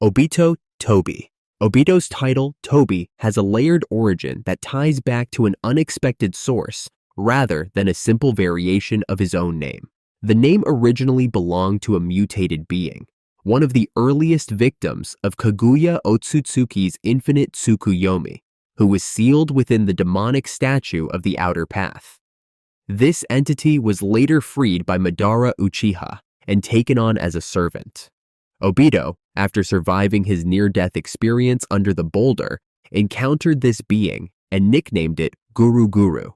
Obito Toby. Obito's title, Toby, has a layered origin that ties back to an unexpected source rather than a simple variation of his own name. The name originally belonged to a mutated being, one of the earliest victims of Kaguya Ōtsutsuki's infinite Tsukuyomi, who was sealed within the demonic statue of the Outer Path. This entity was later freed by Madara Uchiha and taken on as a servant. Obito, after surviving his near-death experience under the boulder, encountered this being and nicknamed it Guruguru,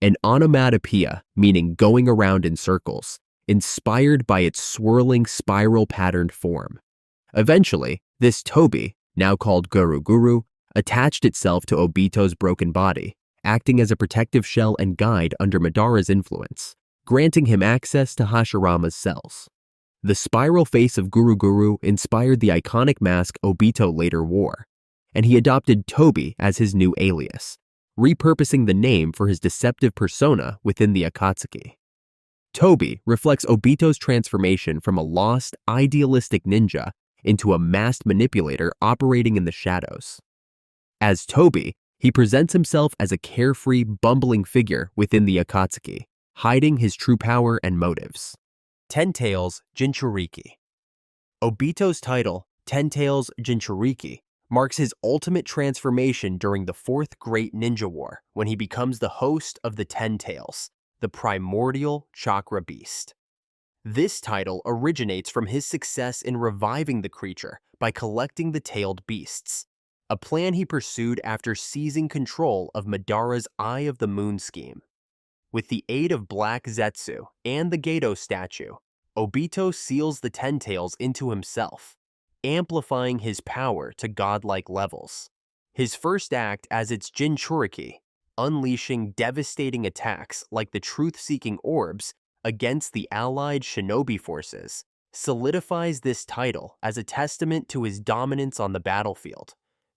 an onomatopoeia meaning going around in circles, inspired by its swirling spiral-patterned form. Eventually, this Tobi, now called Guruguru, attached itself to Obito's broken body, acting as a protective shell and guide under Madara's influence, granting him access to Hashirama's cells. The spiral face of Guruguru inspired the iconic mask Obito later wore, and he adopted Tobi as his new alias, repurposing the name for his deceptive persona within the Akatsuki. Tobi reflects Obito's transformation from a lost, idealistic ninja into a masked manipulator operating in the shadows. As Tobi, he presents himself as a carefree, bumbling figure within the Akatsuki, hiding his true power and motives. Tails Jinchuriki. Obito's title, Tails Jinchuriki, marks his ultimate transformation during the Fourth Great Ninja War when he becomes the host of the Ten Tails, the primordial chakra beast. This title originates from his success in reviving the creature by collecting the tailed beasts, a plan he pursued after seizing control of Madara's Eye of the Moon scheme. With the aid of Black Zetsu and the Gedo statue, Obito seals the Ten Tails into himself, amplifying his power to godlike levels. His first act as its Jinchuriki, unleashing devastating attacks like the truth-seeking orbs against the allied shinobi forces, solidifies this title as a testament to his dominance on the battlefield.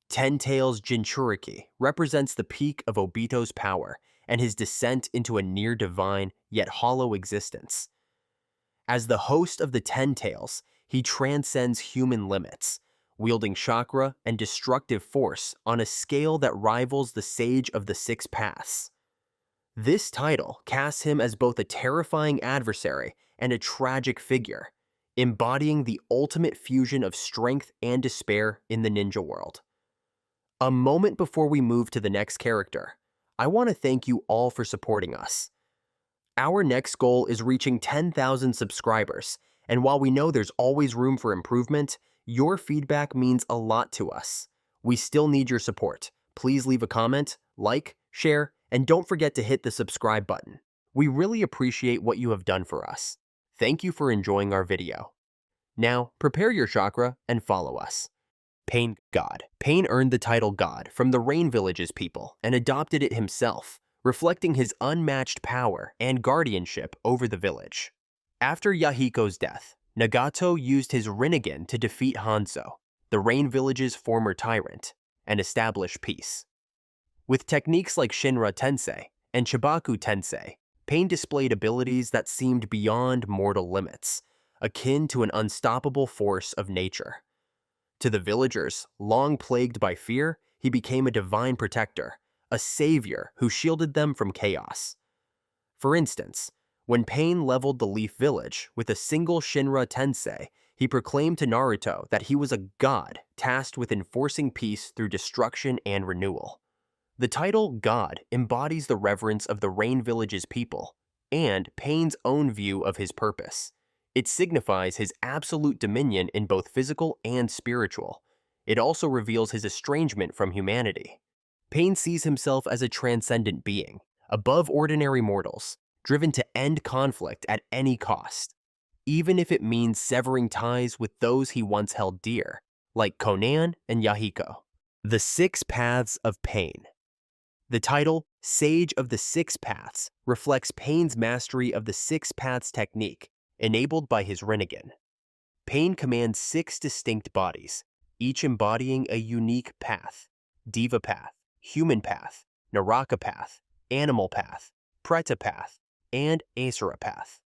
Tails Jinchuriki represents the peak of Obito's power and his descent into a near-divine yet hollow existence. As the host of the Ten Tails, he transcends human limits, wielding chakra and destructive force on a scale that rivals the Sage of the Six Paths. This title casts him as both a terrifying adversary and a tragic figure, embodying the ultimate fusion of strength and despair in the ninja world. A moment before we move to the next character, I want to thank you all for supporting us. Our next goal is reaching 10,000 subscribers, and while we know there's always room for improvement, your feedback means a lot to us. We still need your support. Please leave a comment, like, share, and don't forget to hit the subscribe button. We really appreciate what you have done for us. Thank you for enjoying our video. Now, prepare your chakra and follow us. Pain God. Pain earned the title God from the Rain Village's people and adopted it himself, reflecting his unmatched power and guardianship over the village. After Yahiko's death, Nagato used his Rinnegan to defeat Hanzo, the Rain Village's former tyrant, and establish peace. With techniques like Shinra Tensei and Chibaku Tensei, Pain displayed abilities that seemed beyond mortal limits, akin to an unstoppable force of nature. To the villagers, long plagued by fear, he became a divine protector, a savior who shielded them from chaos. For instance, when Pain leveled the Leaf Village with a single Shinra Tensei, he proclaimed to Naruto that he was a god tasked with enforcing peace through destruction and renewal. The title God embodies the reverence of the Rain Village's people and Pain's own view of his purpose. It signifies his absolute dominion in both physical and spiritual. It also reveals his estrangement from humanity. Pain sees himself as a transcendent being, above ordinary mortals, driven to end conflict at any cost, even if it means severing ties with those he once held dear, like Konan and Yahiko. The Six Paths of Pain. The title, Sage of the Six Paths, reflects Pain's mastery of the Six Paths technique, enabled by his Rinnegan. Pain commands 6 distinct bodies, each embodying a unique path: Diva Path, Human Path, Naraka Path, Animal Path, Preta Path, and Asura Path.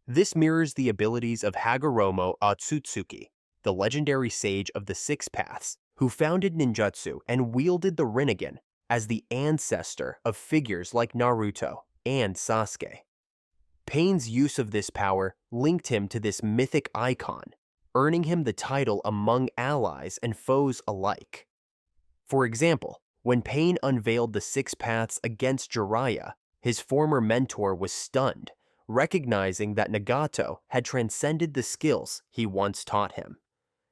This mirrors the abilities of Hagoromo Ōtsutsuki, the legendary sage of the Six Paths, who founded ninjutsu and wielded the Rinnegan as the ancestor of figures like Naruto and Sasuke. Pain's use of this power linked him to this mythic icon, earning him the title among allies and foes alike. For example, when Pain unveiled the Six Paths against Jiraiya, his former mentor was stunned, recognizing that Nagato had transcended the skills he once taught him.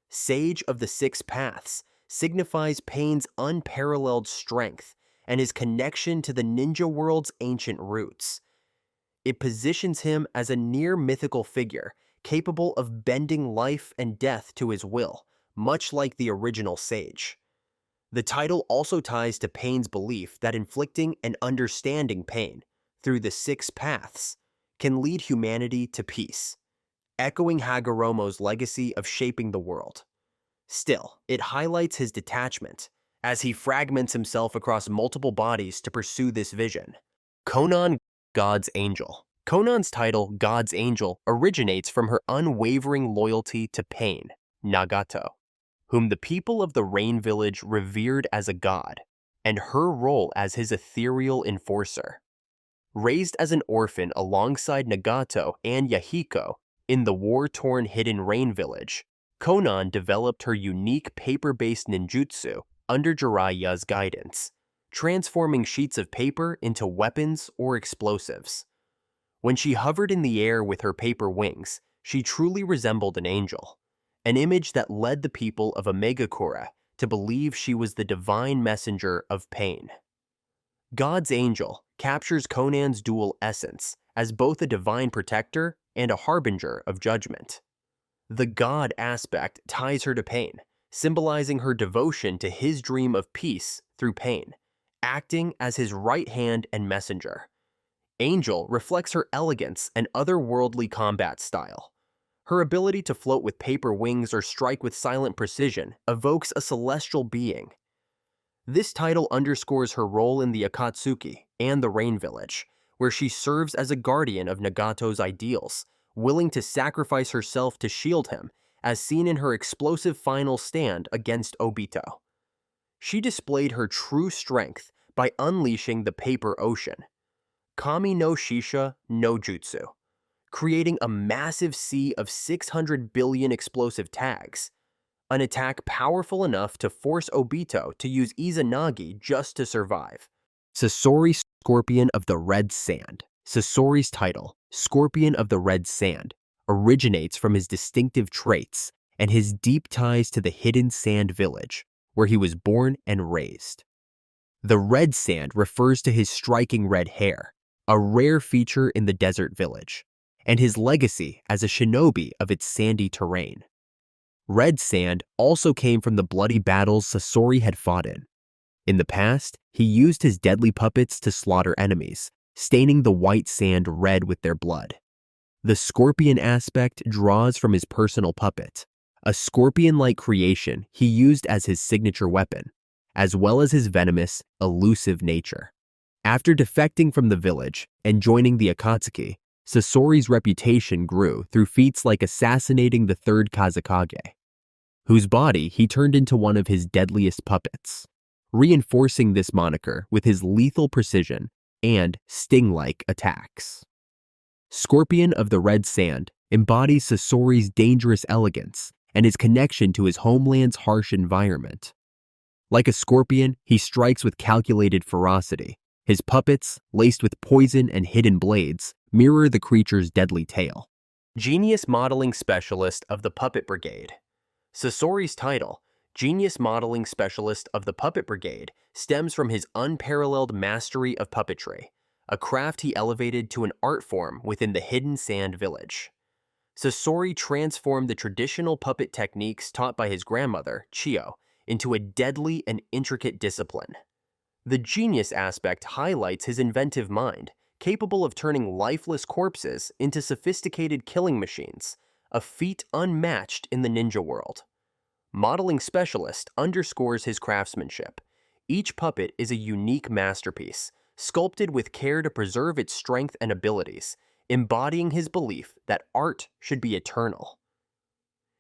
Sage of the Six Paths signifies Pain's unparalleled strength and his connection to the ninja world's ancient roots. It positions him as a near-mythical figure capable of bending life and death to his will, much like the original sage. The title also ties to Pain's belief that inflicting and understanding pain through the Six Paths can lead humanity to peace, echoing Hagoromo's legacy of shaping the world. Still, it highlights his detachment, as he fragments himself across multiple bodies to pursue this vision. Konan, God's Angel. Konan's title, God's Angel, originates from her unwavering loyalty to Pain, Nagato, whom the people of the Rain Village revered as a god, and her role as his ethereal enforcer. Raised as an orphan alongside Nagato and Yahiko in the war-torn Hidden Rain Village, Konan developed her unique paper-based ninjutsu under Jiraiya's guidance, transforming sheets of paper into weapons or explosives. When she hovered in the air with her paper wings, she truly resembled an angel, an image that led the people of Omegakura to believe she was the divine messenger of Pain. God's Angel captures Konan's dual essence as both a divine protector and a harbinger of judgment. The god aspect ties her to Pain, symbolizing her devotion to his dream of peace through Pain, acting as his right hand and messenger. Angel reflects her elegance and otherworldly combat style. Her ability to float with paper wings or strike with silent precision evokes a celestial being. This title underscores her role in the Akatsuki and the Rain Village, where she serves as a guardian of Nagato's ideals, willing to sacrifice herself to shield him, as seen in her explosive final stand against Obito. She displayed her true strength by unleashing the paper ocean, Kami no Shisha no Jutsu, creating a massive sea of 600 billion explosive tags, an attack powerful enough to force Obito to use Izanagi just to survive. Sasori, Scorpion of the Red Sand. Sasori's title, Scorpion of the Red Sand, originates from his distinctive traits and his deep ties to the Hidden Sand Village, where he was born and raised. The red sand refers to his striking red hair, a rare feature in the desert village, and his legacy as a shinobi of its sandy terrain. Red sand also came from the bloody battles Sasori had fought in. In the past, he used his deadly puppets to slaughter enemies, staining the white sand red with their blood. The scorpion aspect draws from his personal puppet, a scorpion-like creation he used as his signature weapon, as well as his venomous, elusive nature. After defecting from the village and joining the Akatsuki, Sasori's reputation grew through feats like assassinating the third Kazekage, whose body he turned into one of his deadliest puppets, reinforcing this moniker with his lethal precision and sting-like attacks. Scorpion of the Red Sand embodies Sasori's dangerous elegance and his connection to his homeland's harsh environment. Like a scorpion, he strikes with calculated ferocity. His puppets, laced with poison and hidden blades, mirror the creature's deadly tail. Genius Modeling Specialist of the Puppet Brigade. Sasori's title, Genius Modeling Specialist of the Puppet Brigade, stems from his unparalleled mastery of puppetry, a craft he elevated to an art form within the Hidden Sand Village. Sasori transformed the traditional puppet techniques taught by his grandmother, Chiyo, into a deadly and intricate discipline. The genius aspect highlights his inventive mind, capable of turning lifeless corpses into sophisticated killing machines, a feat unmatched in the ninja world. Modeling Specialist underscores his craftsmanship. Each puppet is a unique masterpiece, sculpted with care to preserve its strength and abilities, embodying his belief that art should be eternal.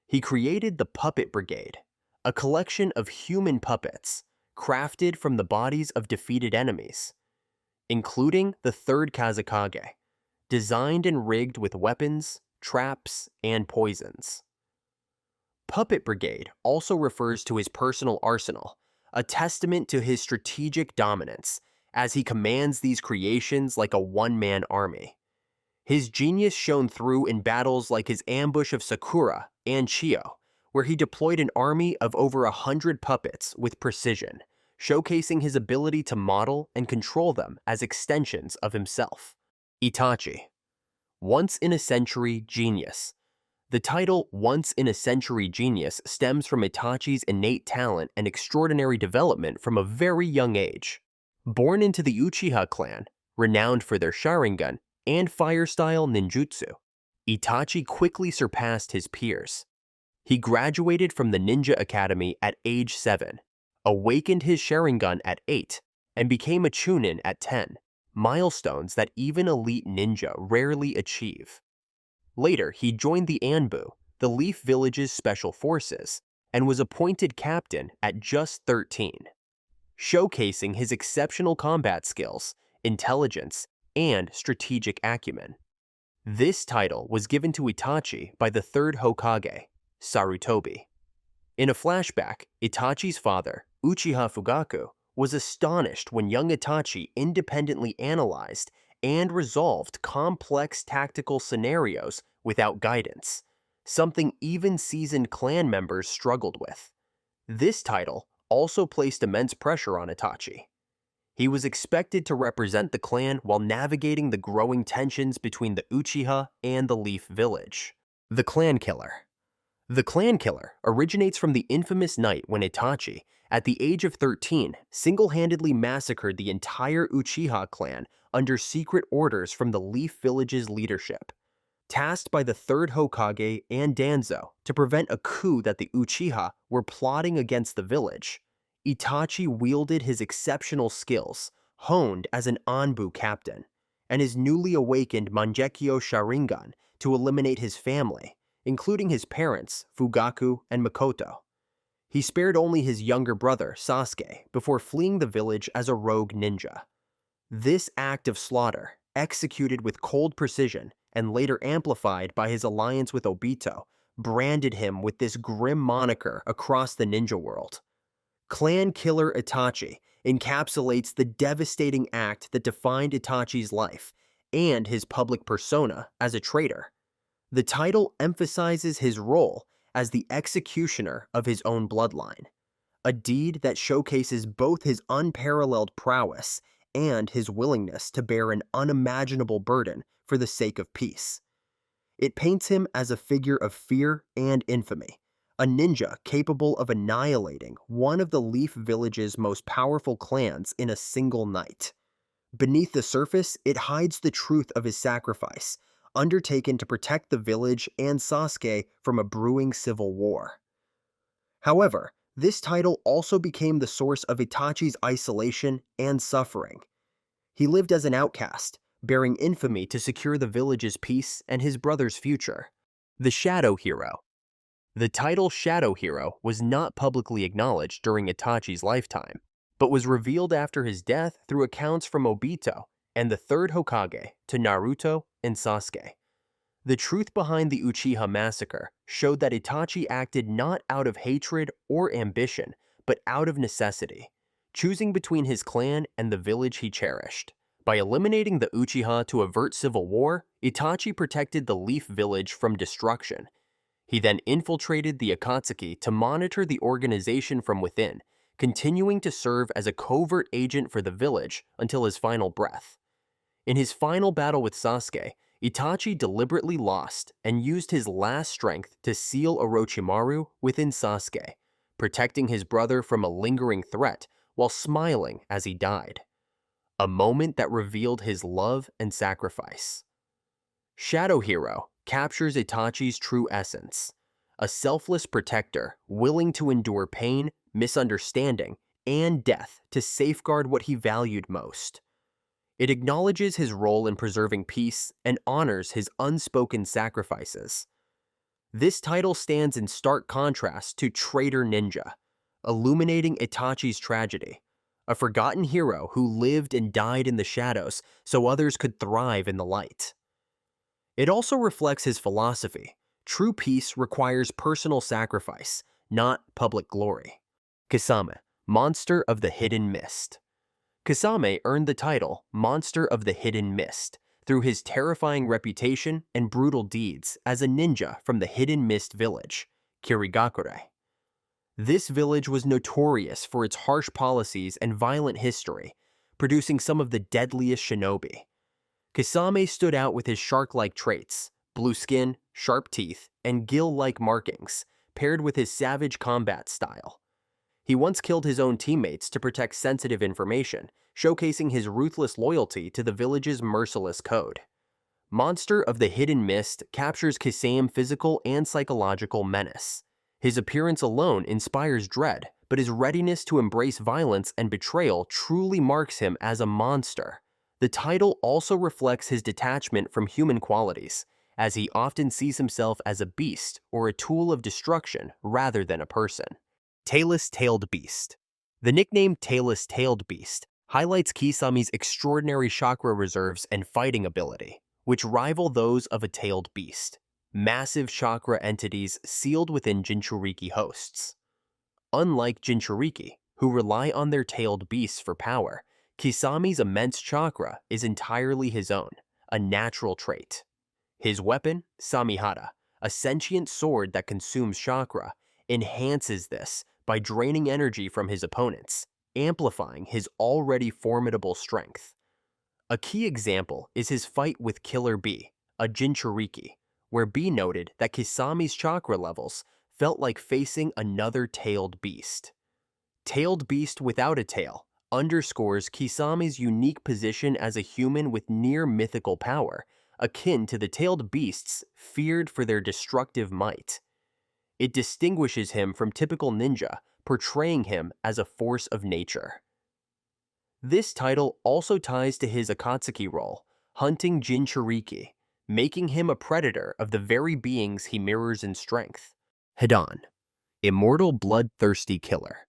He created the Puppet Brigade, a collection of human puppets crafted from the bodies of defeated enemies, including the third Kazekage, designed and rigged with weapons, traps, and poisons. Puppet Brigade also refers to his personal arsenal, a testament to his strategic dominance, as he commands these creations like a one-man army. His genius shone through in battles like his ambush of Sakura and Chio, where he deployed an army of over 100 puppets with precision, showcasing his ability to model and control them as extensions of himself. Itachi, once-in-a-century genius. The title once-in-a-century genius stems from Itachi's innate talent and extraordinary development from a very young age. Born into the Uchiha clan, renowned for their Sharingan and fire-style ninjutsu, Itachi quickly surpassed his peers. He graduated from the Ninja Academy at age 7, awakened his Sharingan at 8, and became a Chunin at 10, milestones that even elite ninja rarely achieve. Later, he joined the Anbu, the Leaf Village's special forces, and was appointed captain at just 13, showcasing his exceptional combat skills, intelligence, and strategic acumen. This title was given to Itachi by the third Hokage, Sarutobi. In a flashback, Itachi's father, Uchiha Fugaku, was astonished when young Itachi independently analyzed and resolved complex tactical scenarios without guidance, something even seasoned clan members struggled with. This title also placed immense pressure on Itachi. He was expected to represent the clan while navigating the growing tensions between the Uchiha and the Leaf Village. The Clan Killer. The Clan Killer originates from the infamous night when Itachi, at the age of 13, single-handedly massacred the entire Uchiha clan under secret orders from the Leaf Village's leadership. Tasked by the third Hokage and Danzo to prevent a coup that the Uchiha were plotting against the village, Itachi wielded his exceptional skills, honed as an Anbu captain, and his newly awakened Mangekyo Sharingan to eliminate his family, including his parents, Fugaku and Makoto. He spared only his younger brother, Sasuke, before fleeing the village as a rogue ninja. This act of slaughter, executed with cold precision and later amplified by his alliance with Obito, branded him with this grim moniker across the ninja world. Clan Killer Itachi encapsulates the devastating act that defined Itachi's life and his public persona as a traitor. The title emphasizes his role as the executioner of his own bloodline, a deed that showcases both his unparalleled prowess and his willingness to bear an unimaginable burden for the sake of peace. It paints him as a figure of fear and infamy, a ninja capable of annihilating one of the Leaf Village's most powerful clans in a single night. Beneath the surface, it hides the truth of his sacrifice, undertaken to protect the village and Sasuke from a brewing civil war. However, this title also became the source of Itachi's isolation and suffering. He lived as an outcast, bearing infamy to secure the village's peace and his brother's future. The Shadow Hero. The title Shadow Hero was not publicly acknowledged during Itachi's lifetime, but was revealed after his death through accounts from Obito and the third Hokage to Naruto and Sasuke. The truth behind the Uchiha massacre showed that Itachi acted not out of hatred or ambition, but out of necessity, choosing between his clan and the village he cherished. By eliminating the Uchiha to avert civil war, Itachi protected the Leaf Village from destruction. He then infiltrated the Akatsuki to monitor the organization from within, continuing to serve as a covert agent for the village until his final breath. In his final battle with Sasuke, Itachi deliberately lost and used his last strength to seal Orochimaru within Sasuke, protecting his brother from a lingering threat while smiling as he died. A moment that revealed his love and sacrifice. Shadow Hero captures Itachi's true essence, a selfless protector willing to endure pain, misunderstanding, and death to safeguard what he valued most. It acknowledges his role in preserving peace and honors his unspoken sacrifices. This title stands in stark contrast to Traitor Ninja, illuminating Itachi's tragedy, a forgotten hero who lived and died in the shadows so others could thrive in the light. It also reflects his philosophy. True peace requires personal sacrifice, not public glory. Kisame, Monster of the Hidden Mist. Kisame earned the title Monster of the Hidden Mist through his terrifying reputation and brutal deeds as a ninja from the Hidden Mist village, Kirigakure. This village was notorious for its harsh policies and violent history, producing some of the deadliest shinobi. Kisame stood out with his shark-like traits, blue skin, sharp teeth, and gill-like markings, paired with his savage combat style. He once killed his own teammates to protect sensitive information, showcasing his ruthless loyalty to the village's merciless code. Monster of the Hidden Mist captures Kisame's physical and psychological menace. His appearance alone inspires dread, but his readiness to embrace violence and betrayal truly marks him as a monster. The title also reflects his detachment from human qualities, as he often sees himself as a beast or a tool of destruction rather than a person. Tailless-tailed beast. The nickname Tailless-tailed beast highlights Kisame's extraordinary chakra reserves and fighting ability, which rival those of a tailed beast, massive chakra entities sealed within Jinchuriki hosts. Unlike Jinchuriki, who rely on their tailed beasts for power, Kisame's immense chakra is entirely his own, a natural trait. His weapon, Samihara, a sentient sword that consumes chakra, enhances this by draining energy from his opponents, amplifying his already formidable strength. A key example is his fight with Killer B, a Jinchuriki, where B noted that Kisame's chakra levels felt like facing another tailed beast. Tailed beast without a tail underscores Kisame's unique position as a human with near-mythical power, akin to the tailed beasts feared for their destructive might. It distinguishes him from typical ninja, portraying him as a force of nature. This title also ties to his Akatsuki role, hunting Jinchuriki, making him a predator of the very beings he mirrors in strength. Hidan, Immortal Bloodthirsty Killer.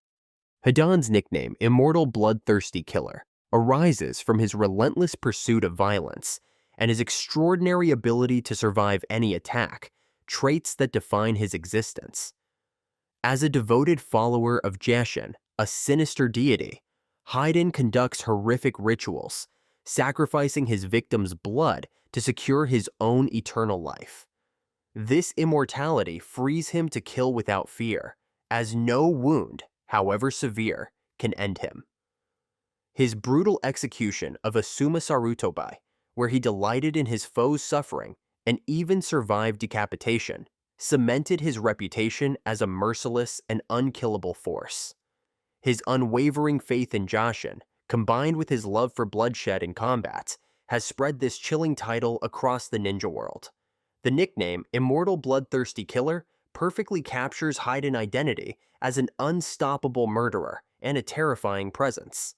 Hidan's nickname, Immortal Bloodthirsty Killer, arises from his relentless pursuit of violence and his extraordinary ability to survive any attack, traits that define his existence. As a devoted follower of Jashin, a sinister deity, Hidan conducts horrific rituals, sacrificing his victims' blood to secure his own eternal life. This immortality frees him to kill without fear, as no wound, however severe, can end him. His brutal execution of Asuma Sarutobi, where he delighted in his foe's suffering and even survived decapitation, cemented his reputation as a merciless and unkillable force. His unwavering faith in Jashin, combined with his love for bloodshed in combat, has spread this chilling title across the ninja world. The nickname Immortal Bloodthirsty Killer perfectly captures Hidan's identity as an unstoppable murderer and a terrifying presence.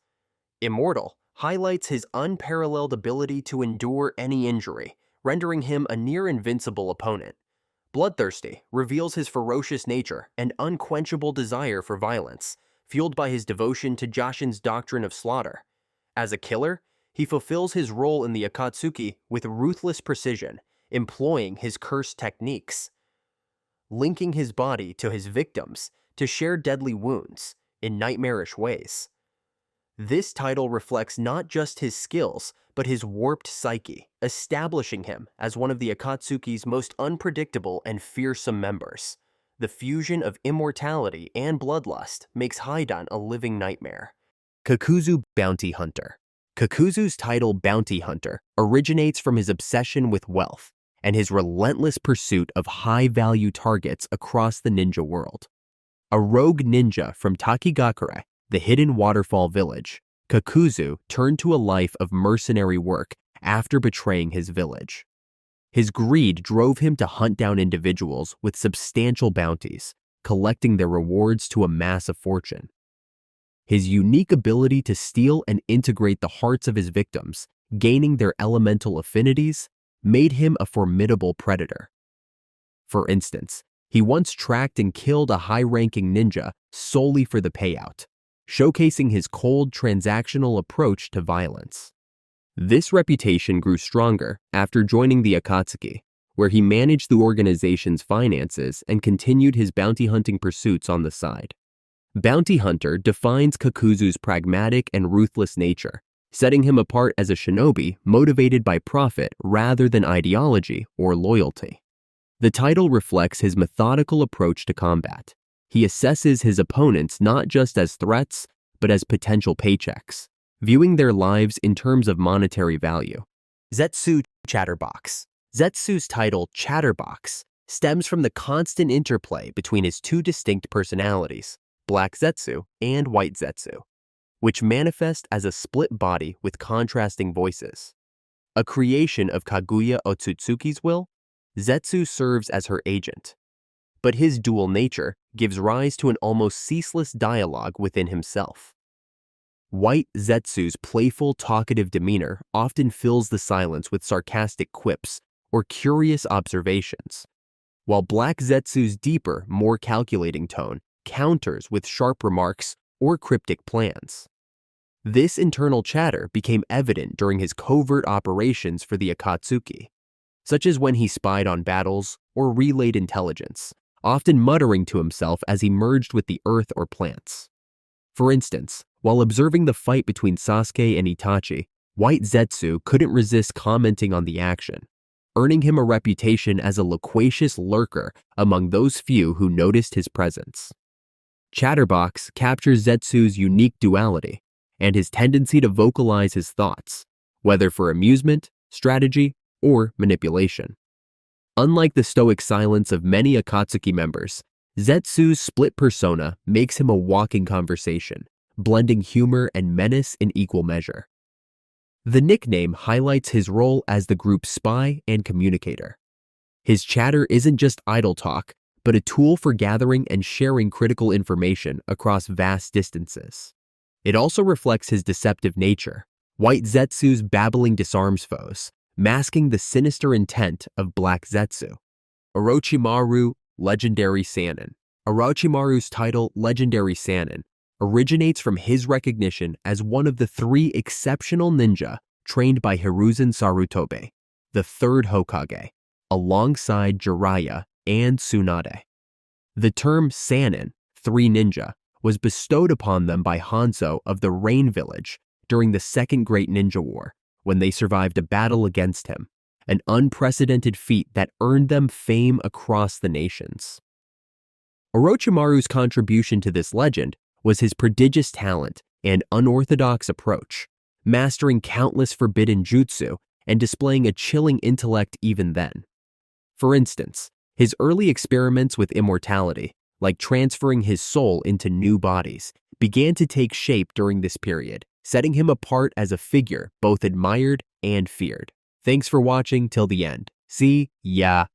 Immortal highlights his unparalleled ability to endure any injury, rendering him a near-invincible opponent. Bloodthirsty reveals his ferocious nature and unquenchable desire for violence, fueled by his devotion to Jashin's doctrine of slaughter. As a killer, he fulfills his role in the Akatsuki with ruthless precision, employing his cursed techniques, linking his body to his victims to share deadly wounds in nightmarish ways. This title reflects not just his skills, but his warped psyche, establishing him as one of the Akatsuki's most unpredictable and fearsome members. The fusion of immortality and bloodlust makes Hidan a living nightmare. Kakuzu Bounty Hunter. Kakuzu's title Bounty Hunter originates from his obsession with wealth and his relentless pursuit of high-value targets across the ninja world. A rogue ninja from Takigakure, the hidden waterfall village, Kakuzu turned to a life of mercenary work after betraying his village. His greed drove him to hunt down individuals with substantial bounties, collecting their rewards to amass a fortune. His unique ability to steal and integrate the hearts of his victims, gaining their elemental affinities, made him a formidable predator. For instance, he once tracked and killed a high-ranking ninja solely for the payout, showcasing his cold, transactional approach to violence. This reputation grew stronger after joining the Akatsuki, where he managed the organization's finances and continued his bounty hunting pursuits on the side. Bounty hunter defines Kakuzu's pragmatic and ruthless nature, setting him apart as a shinobi motivated by profit rather than ideology or loyalty. The title reflects his methodical approach to combat. He assesses his opponents not just as threats, but as potential paychecks, viewing their lives in terms of monetary value. Zetsu Chatterbox. Zetsu's title, Chatterbox, stems from the constant interplay between his two distinct personalities, Black Zetsu and White Zetsu, which manifest as a split body with contrasting voices. A creation of Kaguya Ōtsutsuki's will, Zetsu serves as her agent, but his dual nature gives rise to an almost ceaseless dialogue within himself. White Zetsu's playful, talkative demeanor often fills the silence with sarcastic quips or curious observations, while Black Zetsu's deeper, more calculating tone counters with sharp remarks or cryptic plans. This internal chatter became evident during his covert operations for the Akatsuki, such as when he spied on battles or relayed intelligence, often muttering to himself as he merged with the earth or plants. For instance, while observing the fight between Sasuke and Itachi, White Zetsu couldn't resist commenting on the action, earning him a reputation as a loquacious lurker among those few who noticed his presence. Chatterbox captures Zetsu's unique duality and his tendency to vocalize his thoughts, whether for amusement, strategy, or manipulation. Unlike the stoic silence of many Akatsuki members, Zetsu's split persona makes him a walking conversation, blending humor and menace in equal measure. The nickname highlights his role as the group's spy and communicator. His chatter isn't just idle talk, but a tool for gathering and sharing critical information across vast distances. It also reflects his deceptive nature. White Zetsu's babbling disarms foes, masking the sinister intent of Black Zetsu. Orochimaru, Legendary Sannin. Orochimaru's title, Legendary Sannin, originates from his recognition as one of the 3 exceptional ninja trained by Hiruzen Sarutobi, the 3rd Hokage, alongside Jiraiya and Tsunade. The term Sannin, 3 ninja, was bestowed upon them by Hanzo of the Rain Village during the Second Great Ninja War, when they survived a battle against him, an unprecedented feat that earned them fame across the nations. Orochimaru's contribution to this legend was his prodigious talent and unorthodox approach, mastering countless forbidden jutsu and displaying a chilling intellect even then. For instance, his early experiments with immortality, like transferring his soul into new bodies, began to take shape during this period, setting him apart as a figure both admired and feared. Thanks for watching till the end. See ya!